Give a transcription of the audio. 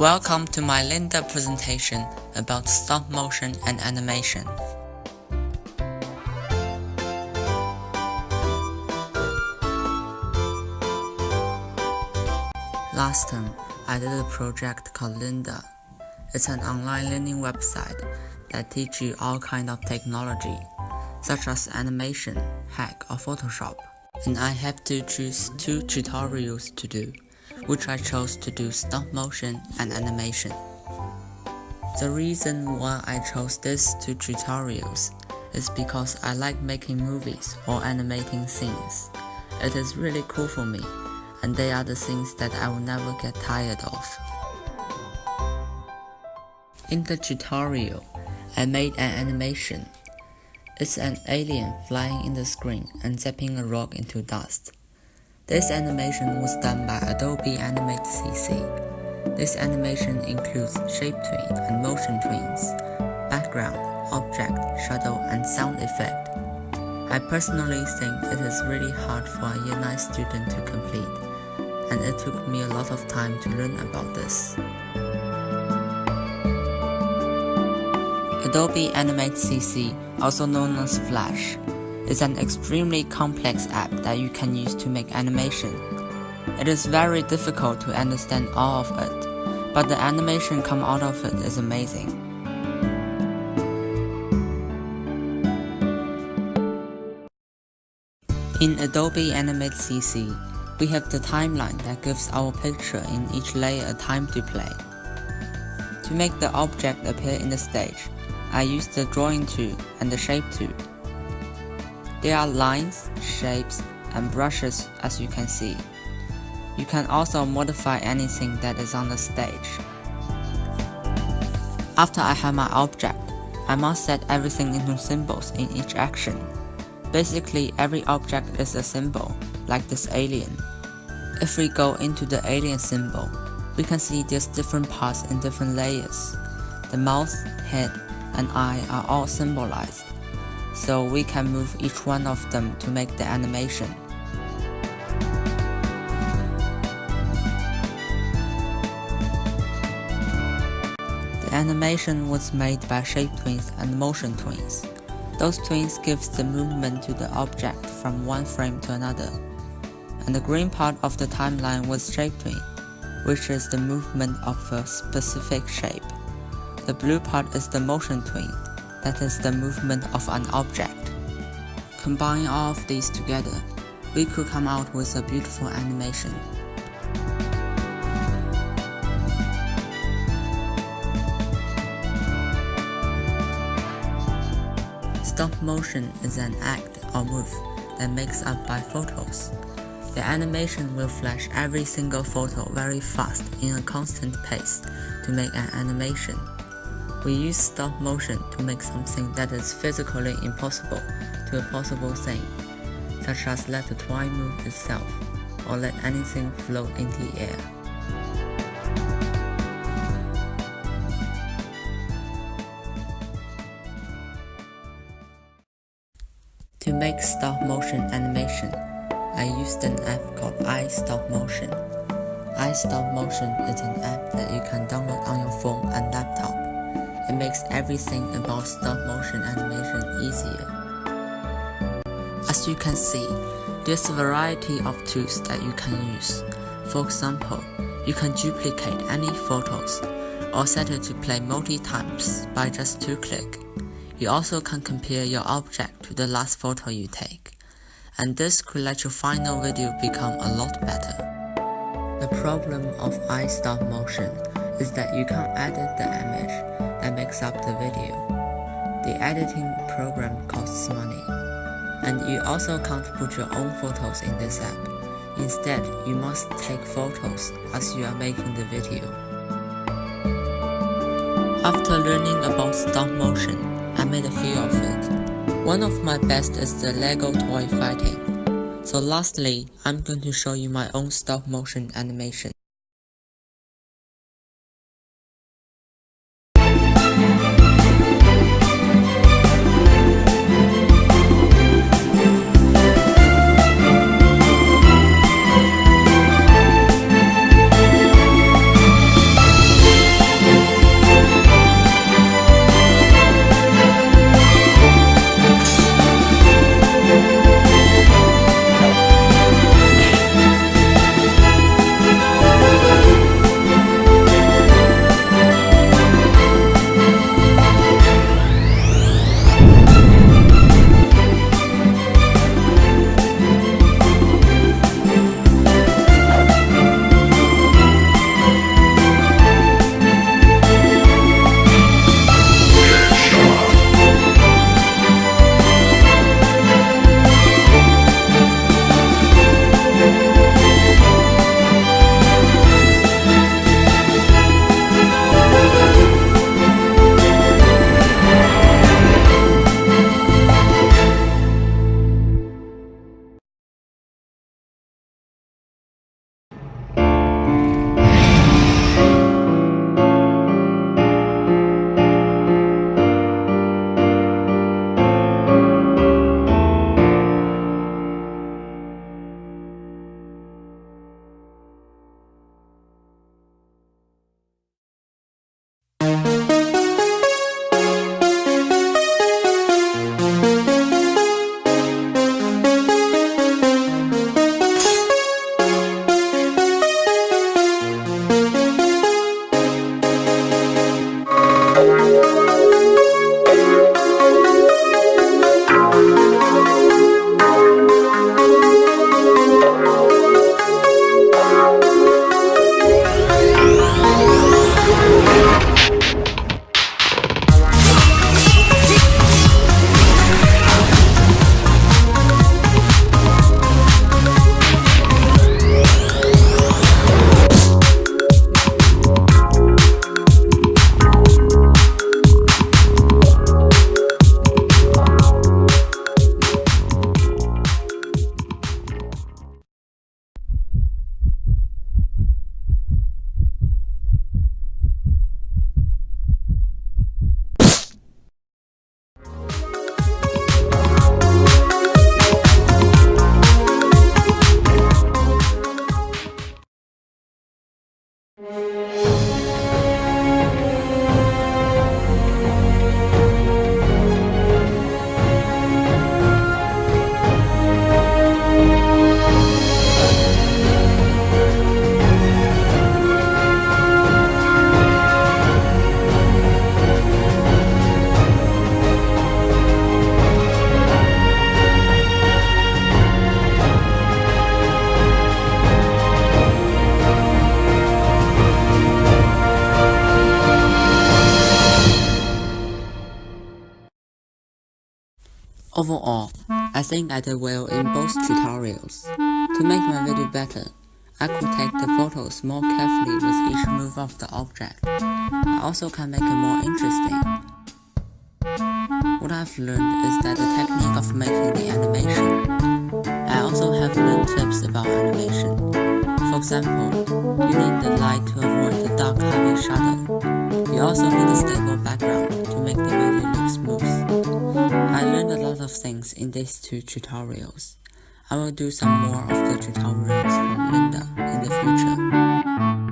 Welcome to my Linda presentation about stop motion and animation. Last time, I did a project called Linda. It's an online learning website that teaches you all kinds of technology, such as animation, hack, or Photoshop. And I have to choose 2 tutorials to do, which I chose to do stop motion and animation. The reason why I chose these 2 tutorials is because I like making movies or animating scenes. It is really cool for me, and they are the things that I will never get tired of. In the tutorial, I made an animation. It's an alien flying in the screen and zapping a rock into dust. This animation was done by Adobe Animate CC. This animation includes shape twin and motion twins, background, object, shadow, and sound effect. I personally think it is really hard for a Year 9 student to complete, and it took me a lot of time to learn about this. Adobe Animate CC, also known as Flash, is an extremely complex app that you can use to make animation. It is very difficult to understand all of it, but the animation come out of it is amazing. In Adobe Animate CC, we have the timeline that gives our picture in each layer a time to play. To make the object appear in the stage, I use the drawing tool and the shape tool. There are lines, shapes, and brushes as you can see. You can also modify anything that is on the stage. After I have my object, I must set everything into symbols in each action. Basically, every object is a symbol, like this alien. If we go into the alien symbol, we can see there's different parts in different layers. The mouth, head, and eye are all symbolized, so we can move each one of them to make the animation. The animation was made by shape twins and motion twins. Those twins gives the movement to the object from one frame to another. And the green part of the timeline was shape twin, which is the movement of a specific shape. The blue part is the motion twin, that is the movement of an object. Combining all of these together, we could come out with a beautiful animation. Stop motion is an act or move that makes up by photos. The animation will flash every single photo very fast in a constant pace to make an animation. We use stop motion to make something that is physically impossible to a possible thing, such as let a toy move itself, or let anything float in the air. To make stop motion animation, I used an app called iStopMotion. iStopMotion is an app that you can download on your phone and laptop. It makes everything about stop motion animation easier. As you can see, there's a variety of tools that you can use. For example, you can duplicate any photos or set it to play multi-times by just 2 clicks. You also can compare your object to the last photo you take, and this could let your final video become a lot better. The problem of iStopMotion is that you can't edit the image that makes up the video. The editing program costs money, and you also can't put your own photos in this app. Instead, you must take photos as you are making the video. After learning about stop motion, I made a few of it. One of my best is the Lego toy fighting. So lastly, I'm going to show you my own stop motion animation. Overall, I think I did well in both tutorials. To make my video better, I could take the photos more carefully with each move of the object. I also can make it more interesting. What I've learned is that the technique of making the animation. I also have learned tips about animation. For example, you need the light to avoid the dark heavy shadow. You also need a stable background to make the video look smooth. I learned a lot of things in these two tutorials. I will do some more of the tutorials from Linda in the future.